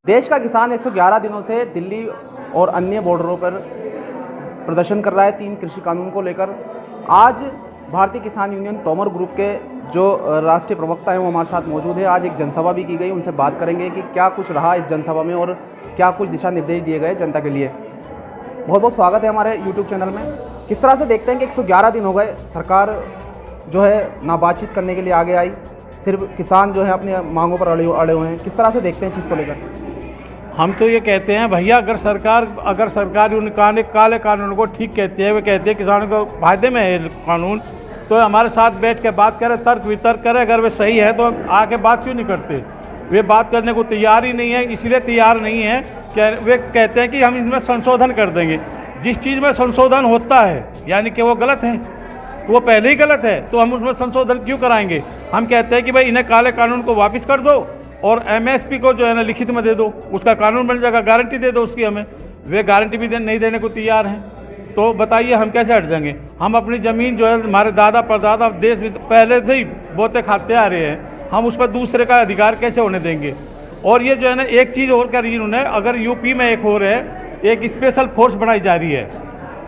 देश का किसान 111 दिनों से दिल्ली और अन्य बॉर्डरों पर प्रदर्शन कर रहा है 3 कृषि कानून को लेकर। आज भारतीय किसान यूनियन तोमर ग्रुप के जो राष्ट्रीय प्रवक्ता हैं वो हमारे साथ मौजूद है। आज एक जनसभा भी की गई, उनसे बात करेंगे कि क्या कुछ रहा इस जनसभा में और क्या कुछ दिशा निर्देश दिए गए जनता के लिए। बहुत बहुत स्वागत है हमारे यूट्यूब चैनल में। किस तरह से देखते हैं कि 111 दिन हो गए, सरकार जो है ना बातचीत करने के लिए आगे आई, सिर्फ किसान जो है अपनी मांगों पर अड़े हुए हैं। किस तरह से देखते हैं चीज़ को लेकर? हम तो ये कहते हैं भैया, अगर सरकार उन काले कानून को ठीक कहती है, वे कहती है किसानों को फायदे में है कानून, तो हमारे साथ बैठ के बात करें, तर्क वितर्क करें। अगर वे सही है तो आके बात क्यों नहीं करते? वे बात करने को तैयार ही नहीं है। इसलिए तैयार नहीं है कि वे कहते हैं कि हम इसमें संशोधन कर देंगे। जिस चीज़ में संशोधन होता है यानी कि वो गलत है, वो पहले ही गलत है, तो हम उसमें संशोधन क्यों कराएंगे? हम कहते हैं कि भाई इन्हें काले कानून को वापस कर दो और एमएसपी को जो है ना लिखित में दे दो, उसका कानून बन जाएगा, गारंटी दे दो उसकी हमें। वे गारंटी भी नहीं देने को तैयार हैं, तो बताइए हम कैसे हट जाएंगे? हम अपनी ज़मीन जो है हमारे दादा परदादा देश पहले से ही बोते खाते आ रहे हैं, हम उस पर दूसरे का अधिकार कैसे होने देंगे? और ये जो है ना एक चीज़ और करी इन्होंने, अगर यूपी में एक हो रहा है, एक स्पेशल फोर्स बनाई जा रही है,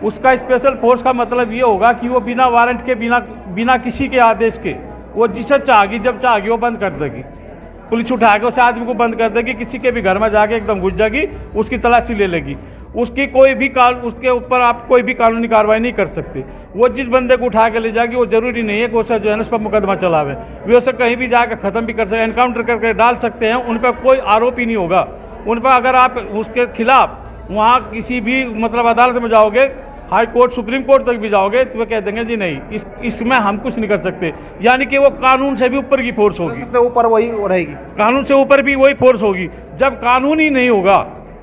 उसका स्पेशल फोर्स का मतलब ये होगा कि वो बिना वारंट के, बिना किसी के आदेश के, वो जिसे चाहेगी जब चाहेगी वो बंद कर देगी। पुलिस उठा के उस आदमी को बंद कर देगी, किसी के भी घर में जाके एकदम घुस जाएगी, उसकी तलाशी ले लेगी। उसकी उसके ऊपर आप कोई भी कानूनी कार्रवाई नहीं कर सकते। वो जिस बंदे को उठा के ले जाएगी, वो जरूरी नहीं है कि उसे जो है ना उस पर मुकदमा चलावे, वे उसे कहीं भी जाकर ख़त्म भी कर सकते, एनकाउंटर करके डाल सकते हैं। उन पर कोई आरोप ही नहीं होगा। उन पर अगर आप उसके खिलाफ वहाँ किसी भी मतलब अदालत में जाओगे, हाई कोर्ट सुप्रीम कोर्ट तक भी जाओगे, तो वे कह देंगे जी नहीं, इसमें हम कुछ नहीं कर सकते। यानी कि वो कानून से भी ऊपर की फोर्स होगी, सबसे ऊपर वही रहेगी, कानून से ऊपर भी वही फोर्स होगी। जब कानून ही नहीं होगा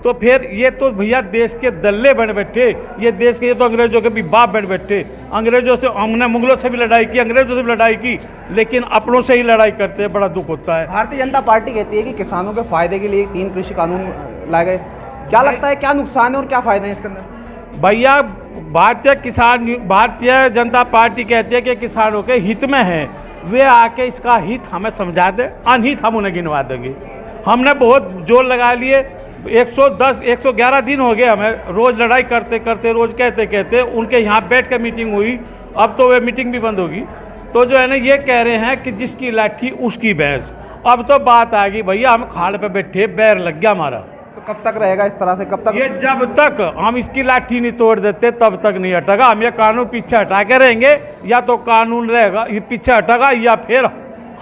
तो फिर ये तो भैया देश के दल्ले बन बैठे, ये देश के, ये तो अंग्रेजों के भी बाप बन बैठे। अंग्रेजों से हमने, मुगलों से भी लड़ाई की, अंग्रेजों से भी लड़ाई की, लेकिन अपनों से ही लड़ाई करते हैं, बड़ा दुख होता है। भारतीय जनता पार्टी कहती है कि किसानों के फायदे के लिए 3 कृषि कानून लाए गए। क्या लगता है, क्या नुकसान है और क्या फायदे हैं इसके अंदर? भैया भारतीय जनता पार्टी कहती है कि किसानों के हित में है, वे आके इसका हित हमें समझा दे, अनहित हम उन्हें गिनवा देंगे। हमने बहुत जोर लगा लिए, 111 दिन हो गए हमें, रोज़ लड़ाई करते करते, रोज़ कहते उनके यहाँ बैठ कर मीटिंग हुई। अब तो वे मीटिंग भी बंद होगी। तो जो है ना ये कह रहे हैं कि जिसकी लाठी उसकी भैंस। अब तो बात आ गई भैया, हम खाल पे बैठे, बैर लग गया हमारा। तो कब तक रहेगा इस तरह से? कब तक? ये जब तक हम इसकी लाठी नहीं तोड़ देते तब तक नहीं हटेगा। हम ये कानून पीछे हटा के रहेंगे, या तो कानून रहेगा ये पीछे हटेगा, या फिर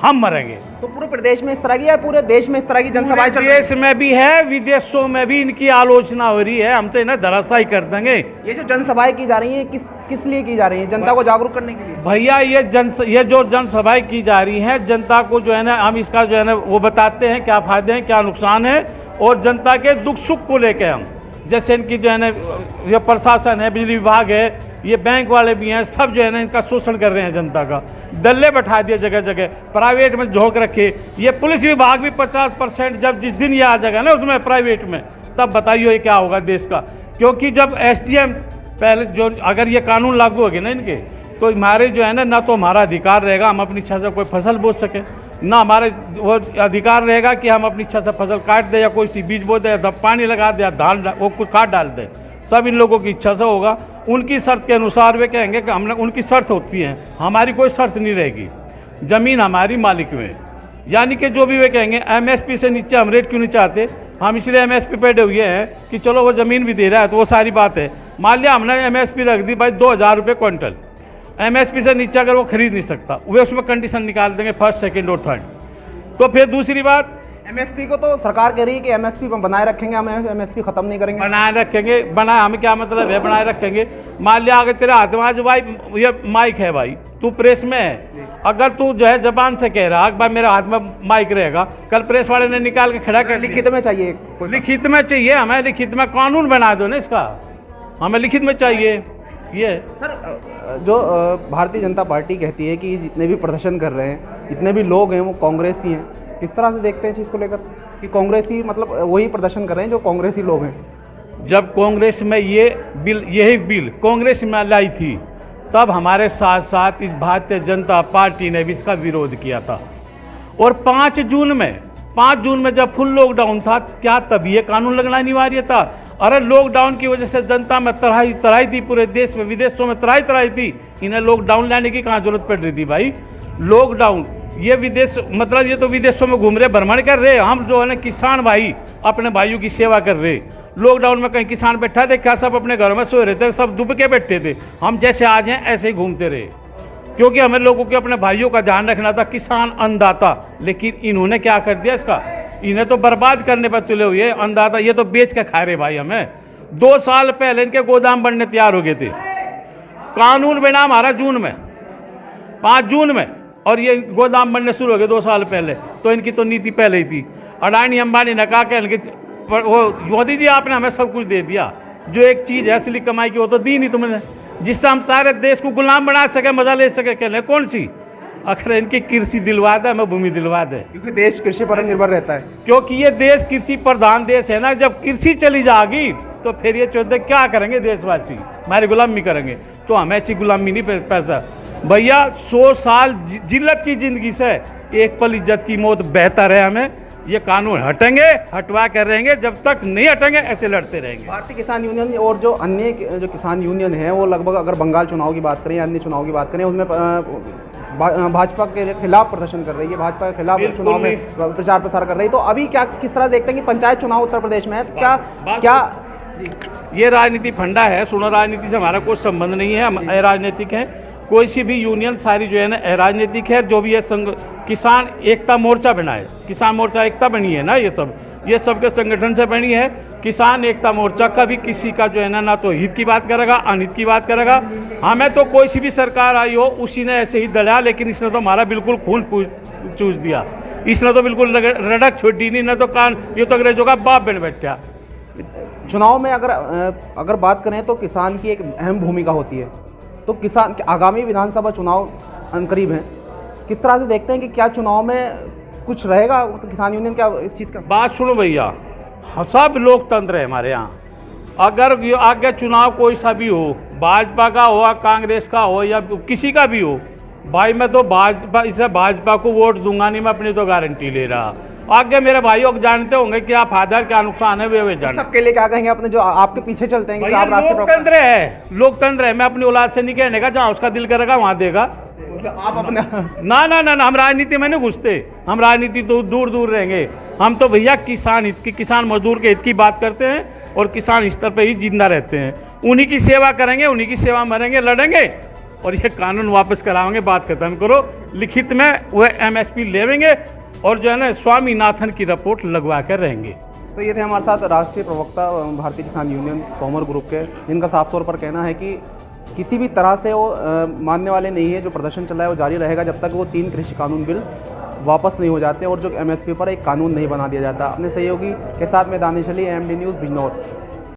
हम मरेंगे। तो पूरे प्रदेश में इस तरह की, या पूरे देश में इस तरह की जनसभाएं चल रही हैं? देश में भी है, विदेशों में भी इनकी आलोचना हो रही है। हम तो इन्हें धराशायी कर देंगे। ये जो जनसभाएं की जा रही हैं, किस लिए की जा रही हैं? जनता को जागरूक करने के लिए? भैया ये जो जनसभाएं की जा रही हैं, जनता को जो है ना हम इसका जो है ना वो बताते हैं क्या फायदे हैं, क्या नुकसान है, और जनता के दुख सुख को लेके हम, जैसे इनकी जो है ना ये प्रशासन है, बिजली विभाग है, ये बैंक वाले भी हैं, सब जो है ना इनका शोषण कर रहे हैं जनता का। दल्ले बैठा दिए जगह जगह, प्राइवेट में झोंक रखे। ये पुलिस विभाग भी 50% जब जिस दिन ये आ जाएगा ना उसमें प्राइवेट में, तब बताइए ये क्या होगा देश का। क्योंकि जब एसडीएम पहले जो, अगर ये कानून लागू हो गए ना इनके, तो हमारे जो है ना तो हमारा अधिकार रहेगा हम अपनी इच्छा से कोई फसल बो सके, ना हमारे वो अधिकार रहेगा कि हम अपनी इच्छा से फसल काट दे, या कोई सी बीज बो दे, या पानी लगा दे, या धान वो कुछ खाद डाल दे। सब इन लोगों की इच्छा से होगा। उनकी शर्त के अनुसार वे कहेंगे कि हमने, उनकी शर्त होती है, हमारी कोई शर्त नहीं रहेगी। ज़मीन हमारी मालिक में, यानी कि जो भी वे कहेंगे एमएसपी से नीचे हम रेट क्यों नहीं चाहते, हम इसलिए एमएसपी पे डे हुए हैं कि चलो वो ज़मीन भी दे रहा है, तो वो सारी बात है। मान लिया हमने एमएसपी रख दी भाई 2000 रुपये क्विंटल, एमएसपी से नीचे अगर वो खरीद नहीं सकता, वे उसमें कंडीशन निकाल देंगे फर्स्ट, सेकंड और थर्ड। तो फिर दूसरी बात, एमएसपी को तो सरकार कह रही है कि एमएसपी बनाए रखेंगे, हम एमएसपी खत्म नहीं करेंगे। बनाए रखेंगे, बनाए हमें क्या मतलब है बनाए रखेंगे? मान लिया अगर तेरे हाथ में आज भाई ये माइक है, भाई तू प्रेस में है, अगर तू जो है जबान से कह रहा भाई मेरे हाथ में माइक रहेगा, कल प्रेस वाले ने निकाल के खड़ा कर, लिखित में चाहिए, लिखित में चाहिए हमें, लिखित में कानून बना दो ना इसका, हमें लिखित में चाहिए। ये सर जो भारतीय जनता पार्टी कहती है कि जितने भी प्रदर्शन कर रहे हैं, जितने भी लोग हैं वो कांग्रेसी हैं, किस तरह से देखते हैं चीज़ को लेकर कि कांग्रेसी मतलब वही प्रदर्शन कर रहे हैं जो कांग्रेसी लोग हैं? जब कांग्रेस में यही बिल कांग्रेस में लाई थी, तब हमारे साथ साथ इस भारतीय जनता पार्टी ने भी इसका विरोध किया था। और 5 जून में 5 जून में जब फुल लॉकडाउन था, क्या तभी ये कानून लगना अनिवार्य था? अरे लॉकडाउन की वजह से जनता में तराई थी, पूरे देश में विदेशों में तराई थी। इन्हें लॉकडाउन लाने की कहाँ जरूरत पड़ रही थी भाई? लॉकडाउन ये विदेश मतलब ये तो विदेशों में घूम रहे, भ्रमण कर रहे। हम जो है ना किसान भाई अपने भाइयों की सेवा कर रहे। लॉकडाउन में कहीं किसान बैठा थे क्या? सब अपने घरों में सोए रहते, सब दुब के बैठे थे। हम जैसे आज हैं ऐसे ही घूमते रहे, क्योंकि हमें लोगों के अपने भाइयों का ध्यान रखना था। किसान अन्नदाता, लेकिन इन्होंने क्या कर दिया इसका? इन्हें तो बर्बाद करने पर तुले हुए अन्नदाता, ये तो बेच के खा रहे भाई हमें। 2 साल पहले इनके गोदाम बनने तैयार हो गए थे, कानून बना हमारा जून में, 5 जून में, और ये गोदाम बनने शुरू हो गए 2 साल पहले। तो इनकी तो नीति पहले ही थी। अडानी अंबानी ने कहा कि वो मोदी जी आपने हमें सब कुछ दे दिया, जो एक चीज़ है असली कमाई की वो तो दी नहीं तुमने, जिससे हम सारे देश को गुलाम बना सके, मजा ले सके। कहने कौन सी? अगर इनकी कृषि दिलवा दे, हमें भूमि दिलवा दे, क्योंकि देश कृषि पर निर्भर रहता है। क्योंकि ये देश कृषि प्रधान देश है ना। जब कृषि चली जाएगी तो फिर ये चौधरी क्या करेंगे? देशवासी हमारी गुलामी करेंगे। तो हमें ऐसी गुलामी नहीं पैसा भैया। 100 साल जिल्लत की ज़िंदगी से एक पल इज्जत की मौत बेहतर है हमें। ये कानून हटेंगे, हटवा कर रहेंगे, जब तक नहीं हटेंगे ऐसे लड़ते रहेंगे। भारतीय किसान यूनियन और जो अन्य जो किसान यूनियन है वो लगभग, अगर बंगाल चुनाव की बात करें या अन्य चुनाव की बात करें, उसमें भाजपा के खिलाफ प्रदर्शन कर रही है, भाजपा के खिलाफ चुनाव में प्रचार प्रसार कर रही है। तो अभी क्या किस तरह देखते हैं कि पंचायत चुनाव उत्तर प्रदेश में है, तो क्या ये राजनीति फंडा है? सुनो, राजनीति से हमारा कोई संबंध नहीं है, हम अराजनीतिक हैं। कोई सी भी यूनियन सारी जो है ना अराजनीतिक है। जो भी है संघ किसान एकता मोर्चा बना है, किसान मोर्चा एकता बनी है ना, ये सब के संगठन से बनी है। किसान एकता मोर्चा कभी किसी का जो है ना तो हित की बात करेगा, अनहित की बात करेगा। हमें तो कोई सी भी सरकार आई हो उसी ने ऐसे ही दलिया, लेकिन इसने तो हमारा बिल्कुल खून चूस दिया। इसने तो बिल्कुल रड़क छोड़ी नहीं, न तो कान, ये तो अंग्रेजों का बाप बन बैठा। चुनाव में अगर बात करें तो किसान की एक अहम भूमिका होती है। तो किसान आगामी विधानसभा चुनाव करीब हैं, किस तरह से देखते हैं कि क्या चुनाव में कुछ रहेगा? तो किसान यूनियन क्या इस चीज़ का? बात सुनो भैया, सब लोकतंत्र है हमारे यहाँ। अगर आगे चुनाव कोई सा भी हो, भाजपा का हो, कांग्रेस का हो, या किसी का भी हो, भाई मैं तो भाजपा को वोट दूंगा नहीं, मैं अपनी तो गारंटी ले रहा। आगे मेरे भाइयों को जानते होंगे क्या फायदा क्या नुकसान है, वे जान। सबके लिए क्या कहेंगे अपने जो आपके पीछे चलते हैं कि आप राष्ट्रीय लोकतंत्र है। मैं अपनी औलाद से नहीं कहने का, जहाँ उसका दिल करेगा वहाँ देगा। आप अपने ना हम राजनीति में नहीं घुसते, हम राजनीति तो दूर रहेंगे। हम तो भैया किसान हित की, किसान मजदूर के हित की बात करते हैं और किसान स्तर पे ही जिंदा रहते हैं। उन्हीं की सेवा करेंगे, उन्हीं की सेवा मरेंगे, लड़ेंगे और ये कानून वापस कराएंगे। बात खत्म करो, लिखित में वह MSP लेवेंगे और जो है ना स्वामीनाथन की रिपोर्ट लगवा कर रहेंगे। तो ये थे हमारे साथ राष्ट्रीय प्रवक्ता भारतीय किसान यूनियन तोमर ग्रुप के, जिनका साफ तौर पर कहना है कि किसी भी तरह से वो मानने वाले नहीं है। जो प्रदर्शन चल रहा है वो जारी रहेगा जब तक वो 3 कृषि कानून बिल वापस नहीं हो जाते और जो MSP पर एक कानून नहीं बना दिया जाता। अपने सहयोगी के साथ में दानिश अली, AMD न्यूज़, बिजनौर।